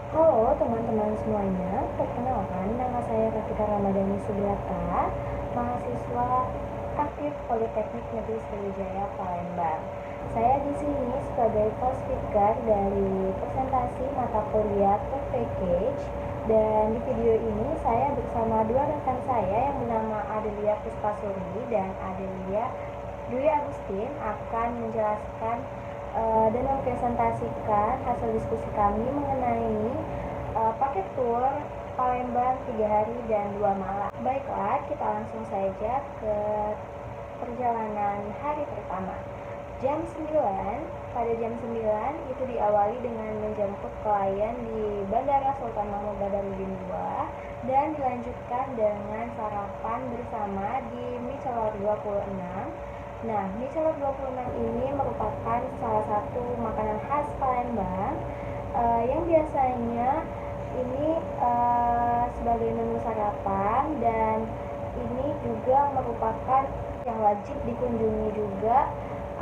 Halo teman-teman semuanya, perkenalkan nama saya Rafika Ramadhani Subiata, mahasiswa aktif Politeknik Negeri Sriwijaya Palembang. Saya di sini sebagai host speaker dari presentasi mata kuliah Tour Package, dan di video ini saya bersama dua rekan saya yang bernama Adelia Puspasuri dan Adelia Dwi Agustin akan menjelaskan dan mempresentasikan hasil diskusi kami mengenai paket tour Palembang 3 hari dan 2 malam. Baiklah, kita langsung saja ke perjalanan hari pertama. Pada jam 9 itu diawali dengan menjemput klien di Bandara Sultan Mahmud Badarudin II dan dilanjutkan dengan sarapan bersama di Michelor 26. Nah, Michelor 26 ini merupakan salah satu makanan khas Palembang yang biasanya ini sebagai menu sarapan, dan ini juga merupakan yang wajib dikunjungi juga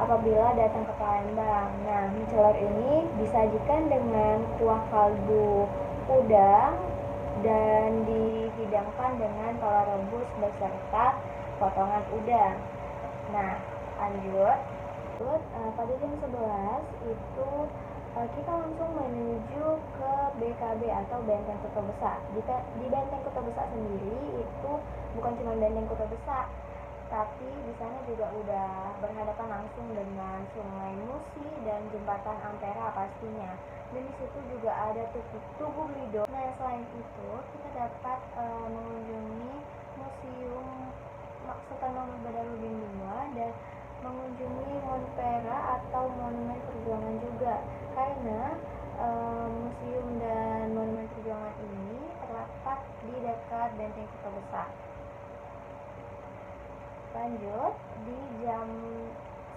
apabila datang ke Palembang. Nah, mie celor ini disajikan dengan kuah kaldu udang dan dihidangkan dengan telur rebus beserta potongan udang. Nah, lanjut. Pada jam 11 itu kita langsung menuju ke BKB atau Benteng Kota Besar. Di Benteng Kota Besar sendiri itu bukan cuma Benteng Kota Besar, tapi di sana juga udah berhadapan langsung dengan Sungai Musi dan Jembatan Ampera pastinya. Dan di situ juga ada Tugu Blido. Nah, selain itu kita dapat mengunjungi Museum Sultan Mahmud Badarudin II dan mengunjungi Monupera atau Monumen Perjuangan juga, karena museum dan Monumen Perjuangan ini terletak di dekat Benteng Kota Besar. Lanjut, di jam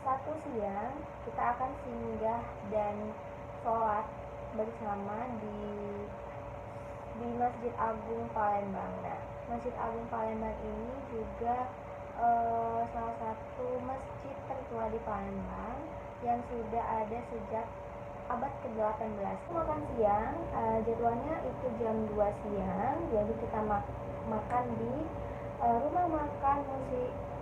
1 siang kita akan singgah dan sholat bersama di Masjid Agung Palembang. Nah, Masjid Agung Palembang ini juga salah satu masjid tertua di Palembang yang sudah ada sejak abad ke-18. Makan siang jadwalnya itu jam 2 siang, jadi kita makan di rumah makan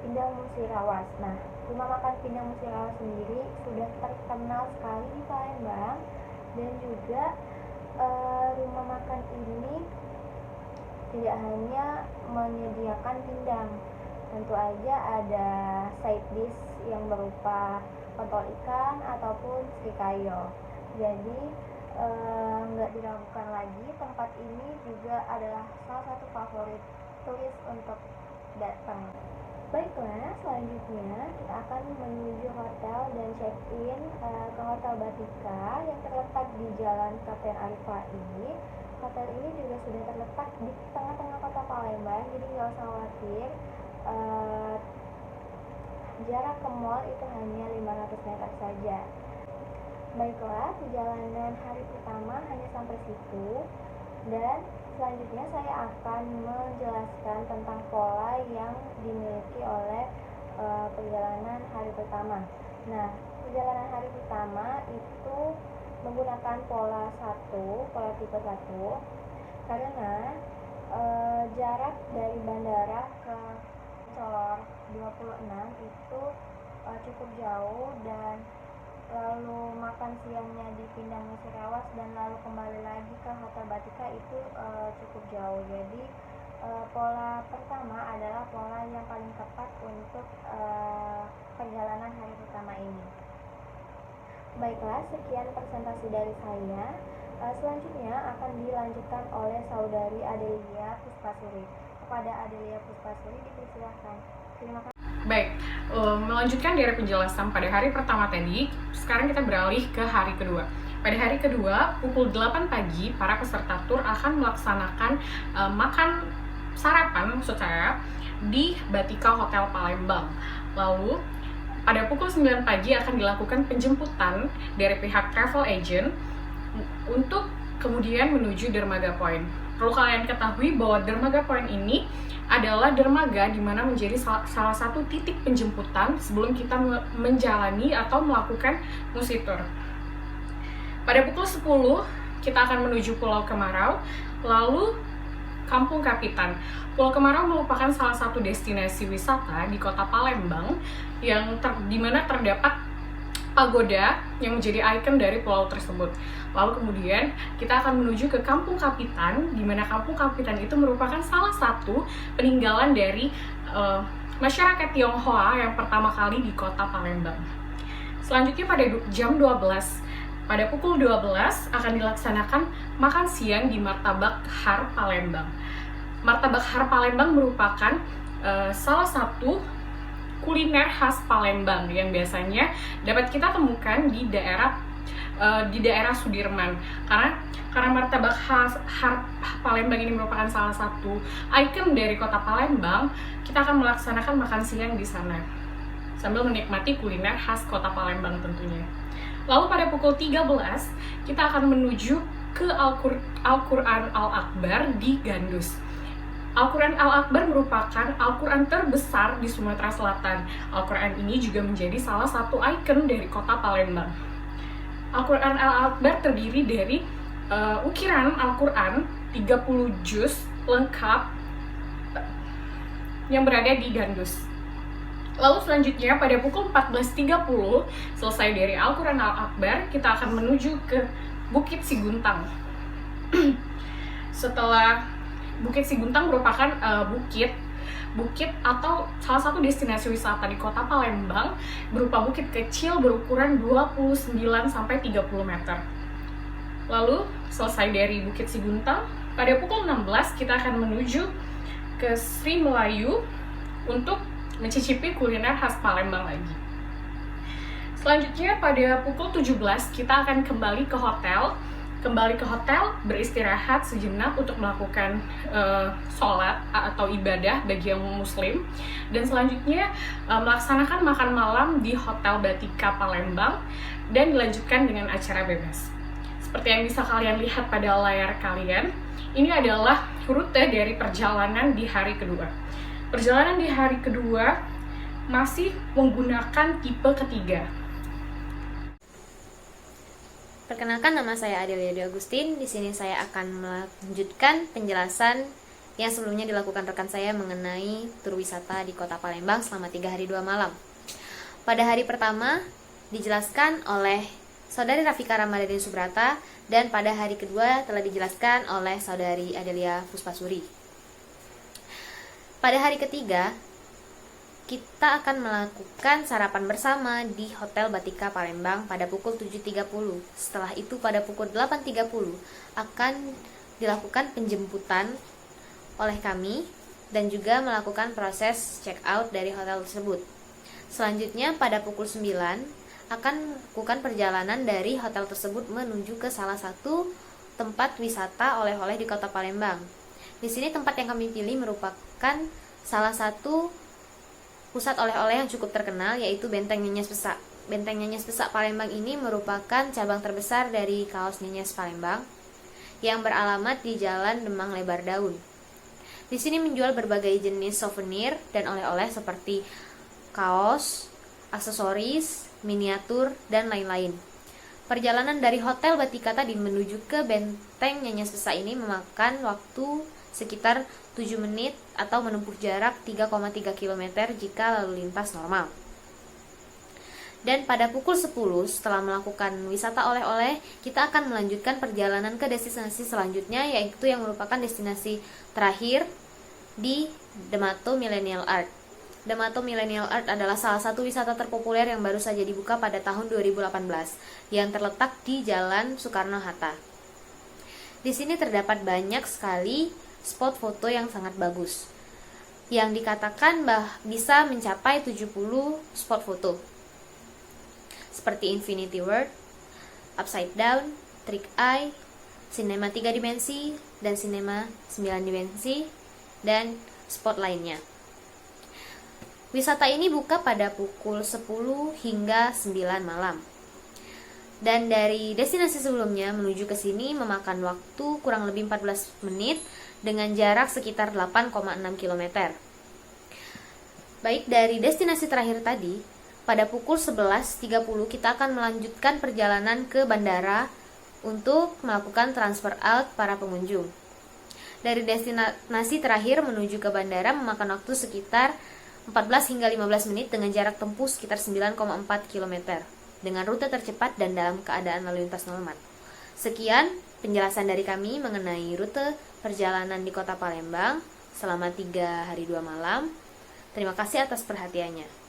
Pindang Musirawas. Nah, rumah makan Pindang Musirawas sendiri sudah terkenal sekali di Palembang, dan juga rumah makan ini tidak hanya menyediakan pindang, tentu aja ada side dish yang berupa kontol ikan ataupun srikayo. Jadi nggak diragukan lagi, tempat ini juga adalah salah satu favorit turis untuk datang. Baiklah, selanjutnya kita akan menuju hotel dan check-in ke Hotel Batika yang terletak di Jalan Kapten Arifai. Hotel ini juga sudah terletak di tengah-tengah kota Palembang, jadi nggak usah khawatir. Jarak ke mall itu hanya 500 meter saja. Baiklah, perjalanan hari pertama hanya sampai situ, dan selanjutnya saya akan menjelaskan tentang pola yang dimiliki oleh perjalanan hari pertama. Nah, perjalanan hari pertama itu menggunakan pola tipe 1, karena jarak dari bandara ke Michelor 26 itu cukup jauh, dan lalu makan siangnya di Pindang Musirawas dan lalu kembali lagi ke Hotel Batika itu cukup jauh. Jadi pola pertama adalah pola yang paling tepat untuk perjalanan hari pertama ini. Baiklah, sekian presentasi dari saya. Selanjutnya akan dilanjutkan oleh saudari Adelia Puspasuri. Kepada Adelia Puspasuri dipersilahkan. Terima kasih. Baik, melanjutkan dari penjelasan pada hari pertama tadi, sekarang kita beralih ke hari kedua. Pada hari kedua, pukul 8 pagi, para peserta tur akan melaksanakan makan sarapan maksud saya di Batika Hotel Palembang. Lalu, pada pukul 9 pagi akan dilakukan penjemputan dari pihak travel agent untuk kemudian menuju Dermaga Point. Perlu kalian ketahui bahwa Dermaga Point ini adalah dermaga di mana menjadi salah satu titik penjemputan sebelum kita menjalani atau melakukan musi tour. Pada pukul 10 kita akan menuju Pulau Kemarau, lalu Kampung Kapitan. Pulau Kemarau merupakan salah satu destinasi wisata di kota Palembang yang di mana terdapat pagoda yang menjadi ikon dari pulau tersebut. Lalu kemudian kita akan menuju ke Kampung Kapitan, di mana Kampung Kapitan itu merupakan salah satu peninggalan dari masyarakat Tionghoa yang pertama kali di kota Palembang. Selanjutnya pada jam 12, pada pukul 12 akan dilaksanakan makan siang di Martabak Har Palembang. Martabak Har Palembang merupakan salah satu kuliner khas Palembang yang biasanya dapat kita temukan di daerah Sudirman. Karena martabak khas Palembang ini merupakan salah satu ikon dari kota Palembang, kita akan melaksanakan makan siang di sana sambil menikmati kuliner khas kota Palembang tentunya. Lalu pada pukul 13 kita akan menuju ke Al-Quran Al-Akbar di Gandus. Al-Quran Al-Akbar merupakan Al-Quran terbesar di Sumatera Selatan. Al-Quran ini juga menjadi salah satu ikon dari kota Palembang. Al-Quran Al-Akbar terdiri dari ukiran Al-Quran 30 juz lengkap yang berada di Gandus. Lalu selanjutnya pada pukul 14.30 selesai dari Al-Quran Al-Akbar, kita akan menuju ke Bukit Siguntang. Setelah Bukit Siguntang merupakan bukit atau salah satu destinasi wisata di kota Palembang, berupa bukit kecil berukuran 29 sampai 30 meter. Lalu selesai dari Bukit Siguntang, pada pukul 16 kita akan menuju ke Sri Melayu untuk mencicipi kuliner khas Palembang lagi. Selanjutnya pada pukul 17 kita akan kembali ke hotel, beristirahat sejenak untuk melakukan sholat atau ibadah bagi yang muslim, dan selanjutnya melaksanakan makan malam di Hotel Batika Palembang dan dilanjutkan dengan acara bebas. Seperti yang bisa kalian lihat pada layar kalian, ini adalah rute dari perjalanan di hari kedua. Perjalanan di hari kedua masih menggunakan tipe ketiga. Perkenalkan, nama saya Adelia Dwi Agustin. Di sini saya akan melanjutkan penjelasan yang sebelumnya dilakukan rekan saya mengenai tur wisata di Kota Palembang selama 3 hari 2 malam. Pada hari pertama dijelaskan oleh Saudari Rafika Ramadhani Subrata, dan pada hari kedua telah dijelaskan oleh Saudari Adelia Puspasuri. Pada hari ketiga, kita akan melakukan sarapan bersama di Hotel Batika Palembang pada pukul 7.30. Setelah itu pada pukul 8.30 akan dilakukan penjemputan oleh kami dan juga melakukan proses check out dari hotel tersebut. Selanjutnya pada pukul 9 akan melakukan perjalanan dari hotel tersebut menuju ke salah satu tempat wisata oleh-oleh di Kota Palembang. Di sini tempat yang kami pilih merupakan salah satu pusat oleh-oleh yang cukup terkenal, yaitu Benteng Nyenyes Besak. Benteng Nyenyes Besak Palembang ini merupakan cabang terbesar dari Kaos Nyenyes Palembang yang beralamat di Jalan Demang Lebar Daun. Di sini menjual berbagai jenis souvenir dan oleh-oleh seperti kaos, aksesoris, miniatur, dan lain-lain. Perjalanan dari Hotel Batika tadi menuju ke Benteng Nyenyes Besak ini memakan waktu sekitar 7 menit atau menempuh jarak 3,3 km jika lalu lintas normal. Dan pada pukul 10 setelah melakukan wisata oleh-oleh, kita akan melanjutkan perjalanan ke destinasi selanjutnya, yaitu yang merupakan destinasi terakhir di Demato Millennial Art. Demato Millennial Art adalah salah satu wisata terpopuler yang baru saja dibuka pada tahun 2018 yang terletak di Jalan Soekarno-Hatta. Di sini terdapat banyak sekali spot foto yang sangat bagus, yang dikatakan bisa mencapai 70 spot foto seperti Infinity World, Upside Down, Trick Eye, Cinema 3 dimensi, dan Cinema 9 dimensi, dan spot lainnya. Wisata ini buka pada pukul 10 hingga 9 malam. Dan dari destinasi sebelumnya menuju ke sini memakan waktu kurang lebih 14 menit dengan jarak sekitar 8,6 km. Baik, dari destinasi terakhir tadi, pada pukul 11.30 kita akan melanjutkan perjalanan ke Bandara untuk melakukan transfer out para pengunjung. Dari destinasi terakhir menuju ke bandara memakan waktu sekitar 14 hingga 15 menit dengan jarak tempuh sekitar 9,4 km dengan rute tercepat dan dalam keadaan lalu lintas normal. Sekian penjelasan dari kami mengenai rute perjalanan di Kota Palembang selama 3 hari 2 malam. Terima kasih atas perhatiannya.